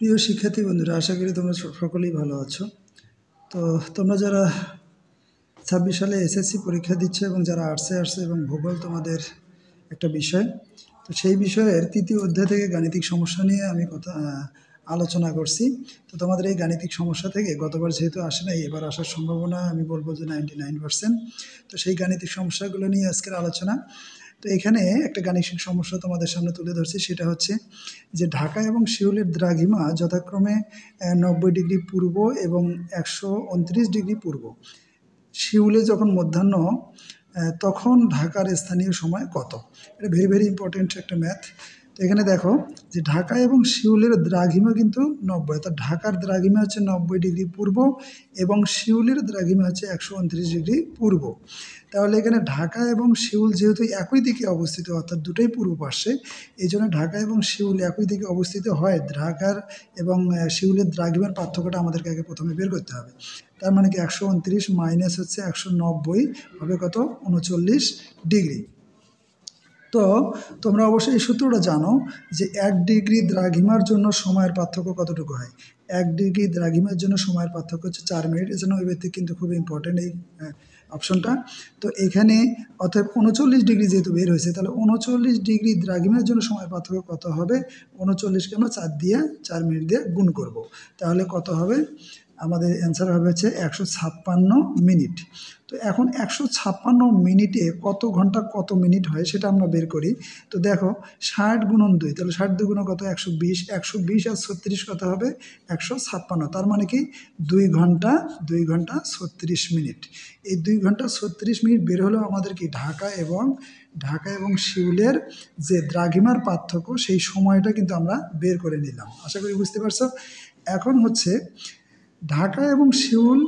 প্রিয় শিক্ষার্থী বন্ধুরা, আশা করি তোমরা সকলেই ভালো আছো। তো তোমরা যারা 26 সালে এসএসসি পরীক্ষা দিচ্ছ এবং যারা আর্টসে আসছে এবং ভূগোল তোমাদের একটা বিষয়, তো সেই বিষয়ের তৃতীয় অধ্যায় থেকে গাণিতিক সমস্যা নিয়ে আমি আলোচনা করছি। তো তোমাদের এই গাণিতিক সমস্যা থেকে গতবার যেহেতু আসে নাই, এবার আসার সম্ভাবনা আমি বলবো যে 99%। তো সেই গাণিতিক সমস্যাগুলো নিয়ে আজকের আলোচনা। তো এখানে একটা গাণিতিক সমস্যা তোমাদের সামনে তুলে ধরছি, সেটা হচ্ছে যে ঢাকা এবং সিউলের দ্রাঘিমা যথাক্রমে 90 ডিগ্রি পূর্ব এবং 129 ডিগ্রি পূর্ব। সিউলে যখন মধ্যাহ্ন, তখন ঢাকার স্থানীয় সময় কত? এটা ভেরি ভেরি ইম্পর্টেন্ট একটা ম্যাথ। তো এখানে দেখো যে ঢাকা এবং সিউলের দ্রাঘিমা কিন্তু 90, অর্থাৎ ঢাকার দ্রাঘিমা হচ্ছে 90 ডিগ্রি পূর্ব এবং সিউলের দ্রাঘিমা হচ্ছে 129 ডিগ্রি পূর্ব। তাহলে এখানে ঢাকা এবং সিউল যেহেতু একই দিকে অবস্থিত, অর্থাৎ দুটোই পূর্ব পার্শ্বে, এই জন্য ঢাকা এবং সিউল একই দিকে অবস্থিত হয়। ঢাকার এবং সিউলের দ্রাঘিমার পার্থক্যটা আমাদেরকে আগে প্রথমে বের করতে হবে। তার মানে কি 129 মাইনাস হচ্ছে 190 হবে কত? 39 ডিগ্রি। তো তোমরা অবশ্যই এই সূত্রটা জানো যে 1 ডিগ্রি দ্রাঘিমার জন্য সময়ের পার্থক্য কতটুকু হয়। 1 ডিগ্রি দ্রাঘিমার জন্য সময়ের পার্থক্য হচ্ছে 4 মিনিট। এজন্য ওই ব্যক্তি কিন্তু খুব ইম্পর্টেন্ট এই অপশনটা। তো এখানে অর্থাৎ 39 ডিগ্রি যেহেতু বের হয়েছে, তাহলে 39 ডিগ্রি দ্রাঘিমার জন্য সময়ের পার্থক্য কত হবে? 39কে আমরা 4 মিনিট দিয়ে গুণ করব। তাহলে কত হবে? আমাদের অ্যান্সার হবে হচ্ছে 156 মিনিট। তো এখন 156 মিনিটে কত ঘন্টা কত মিনিট হয় সেটা আমরা বের করি। তো দেখো 60 গুণন 2, তাহলে 60 দুগুণ কত? 120। 120 আর 36 কত হবে? 156। তার মানে কি 2 ঘন্টা 36 মিনিট। এই 2 ঘন্টা 36 মিনিট বের হলেও আমাদের কি ঢাকা এবং সিউলের যে দ্রাঘিমার পার্থক্য, সেই সময়টা কিন্তু আমরা বের করে নিলাম। আশা করি বুঝতে পারছো। এখন হচ্ছে ঢাকা এবং সিউল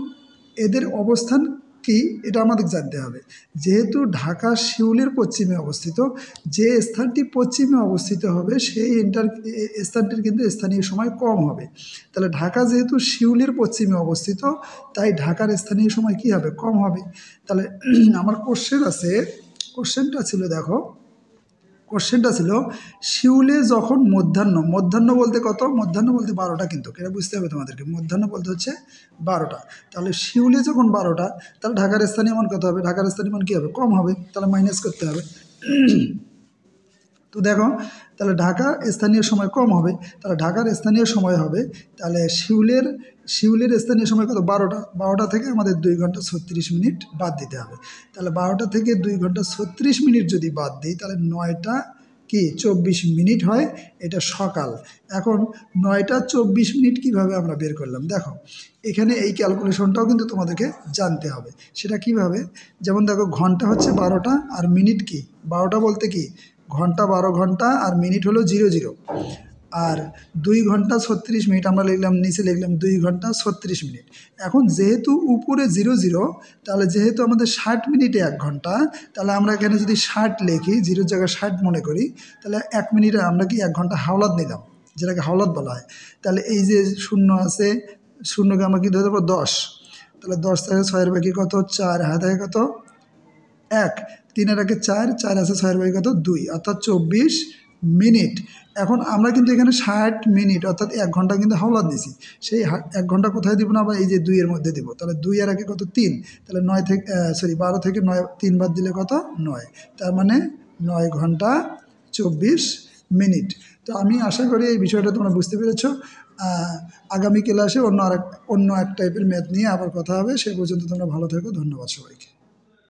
এদের অবস্থান কি এটা আমাদের জানতে হবে। যেহেতু ঢাকা সিউলের পশ্চিমে অবস্থিত, যে স্থানটি পশ্চিমে অবস্থিত হবে সেই স্থানটির কিন্তু স্থানীয় সময় কম হবে। তাহলে ঢাকা যেহেতু সিউলের পশ্চিমে অবস্থিত, তাই ঢাকার স্থানীয় সময় কি হবে? কম হবে। তাহলে আমার কোশ্চেনটা ছিল, দেখো কোশ্চেনটা ছিল সিউলে যখন মধ্যাহ্ন বলতে কত? মধ্যাহ্ন বলতে 12টা, কিন্তু এটা বুঝতে হবে তোমাদেরকে। মধ্যাহ্ন বলতে হচ্ছে 12টা। তাহলে সিউলে যখন 12টা, তাহলে ঢাকার স্থানীয় মান কত হবে? ঢাকার স্থানীয় মান কী হবে? কম হবে। তাহলে মাইনাস করতে হবে। তো দেখো, তাহলে ঢাকার স্থানীয় সময় কম হবে, তাহলে ঢাকার স্থানীয় সময় হবে, তাহলে সিউলের স্থানীয় সময় কত? 12টা। 12টা থেকে আমাদের 2 ঘন্টা 36 মিনিট বাদ দিতে হবে। তাহলে 12টা থেকে 2 ঘন্টা 36 মিনিট যদি বাদ দিই, তাহলে 9টা কি 24 মিনিট হয়। এটা সকাল। এখন 9টা 24 মিনিট কিভাবে আমরা বের করলাম? দেখো এখানে এই ক্যালকুলেশনটাও কিন্তু তোমাদেরকে জানতে হবে। সেটা কিভাবে? যেমন দেখো, ঘন্টা হচ্ছে 12টা আর মিনিট কি 12টা বলতে কি ঘন্টা 12 ঘন্টা আর মিনিট হলো 00। আর 2 ঘন্টা 36 মিনিট আমরা লিখলাম, নিচে লিখলাম 2 ঘন্টা 36 মিনিট। এখন যেহেতু উপরে 00, তাহলে যেহেতু আমাদের 60 মিনিটে 1 ঘন্টা, তাহলে আমরা এখানে যদি 60 লিখি, 0 জায়গায় 60 মনে করি, তাহলে 1 মিনিটে আমরা কি 1 ঘন্টা হাওলাত নিলাম, যেটাকে হাওলাত বলা হয়। তাহলে এই যে শূন্য আছে, শূন্যকে আমরা কি ধরে দেবো? 10। তাহলে 10 থেকে 6-এর বাকি কত? 4, হাতে থাকে কত? 1, 3-এর আগে 4, 4 আছে 6-এর বাকি কত? 2, অর্থাৎ 24 মিনিট। এখন আমরা কিন্তু এখানে 60 মিনিট অর্থাৎ 1 ঘন্টা কিন্তু হাওলাত দিছি। সেই 1 ঘন্টা কোথায় দিব না? আবার এই যে 2-এর মধ্যে দিব। তাহলে 2 এর আগে কত? 3। তাহলে 12 থেকে 9 3 বাদ দিলে কত? 9। তার মানে 9 ঘন্টা 24 মিনিট। তো আমি আশা করি এই বিষয়টা তোমরা বুঝতে পেরেছ। আগামী ক্লাসে অন্য এক টাইপের ম্যাথ নিয়ে আবার কথা হবে। সে পর্যন্ত তোমরা ভালো থেকো। ধন্যবাদ সবাইকে।